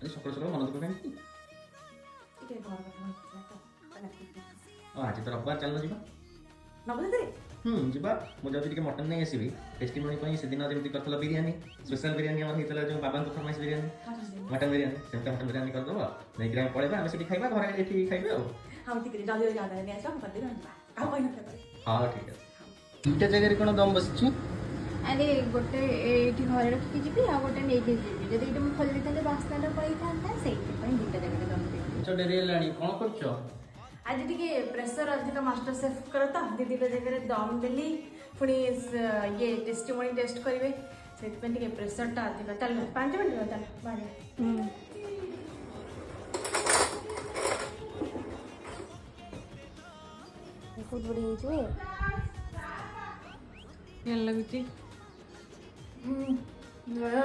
ଆଜି ସକାଳୁ ସକାଳୁ ମନ ଦୁଃଖ କାହିଁକି? ଟିକେ ଘର କଥା ମନେ ପଡୁଥିଲା ଆଜି ତ ରବିବାର, ଚାଲୁନ ଯିବା। ନବଦରେ ଯିବା। ମୁଁ ଯାଉଛି ଟିକେ ମଟନ୍ ନେଇ ଆସିବି ଟେଷ୍ଟିମୋନି ପାଇଁ। ସେଦିନ ଯେମିତି କରିଥିଲା ବିରିୟାନୀ, ସ୍ପେଶାଲ ବିରିୟାନୀ ଆମର ହେଇଥିଲା, ଯେଉଁ ବାବାଙ୍କ ଫରମାଇଶ ବିରିୟାନୀ, ମଟନ୍ ବିରିୟାନୀ, ସେମିତି ମଟନ୍ ବିରିୟାନୀ କରିଦେବ। ନେଇକି ଆମେ ପଳେଇବା, ଆମେ ସେଠି ଖାଇବା, ଘରେ ଏଠି ଖାଇବେ ଆଉ। ହଁ ଠିକ୍ ଅଛି, ଜଲ୍ଦି ଜଲ୍ଦି ନେଇ ଆସିବା, ମୁଁ କରିଦେବି। ଆଉ କହିନଥିବେ। ହଁ ଠିକ୍ ଅଛି। ଦୁଇଟା ଜାଗାରେ କ'ଣ ଦମ୍ ବସିଛି? ଆରେ ଗୋଟେ ଏଇଠି ଘରେ ରଖିକି ଯିବି, ଆଉ ଗୋଟେ ନେଇକି ଯିବି। ଯଦି ଏଇଠି ମୁଁ ଖୋଲି ଦେଇଥାନ୍ତି ବାସ୍ନାଟା ପଳେଇଥାନ୍ତା, ସେଇଥିପାଇଁ ଦୁଇଟା ଜାଗାରେ ଦମ୍ ଦେବି। ଡେରି ହେଲାଣି, କ'ଣ କରୁଛ? ଆଜି ଟିକେ ପ୍ରେସର ଅଧିକ ମାଷ୍ଟର ସେଫ୍ କର ତ, ଦିଟା ଜାଗାରେ ଦମ୍ ଦେଲି, ପୁଣି ଇଏ ଟେଷ୍ଟିମୋନି ଟେଷ୍ଟ କରିବେ, ସେଥିପାଇଁ ଟିକେ ପ୍ରେସରଟା ଅଧିକ। ଚାଲ 5 ମିନିଟ୍ ଚାଲ ବାହାରେ। ବହୁତ ବଢ଼ିଆ ହେଇଯିବ। ଭଲ ଲାଗୁଛି। ବଢ଼ିଆ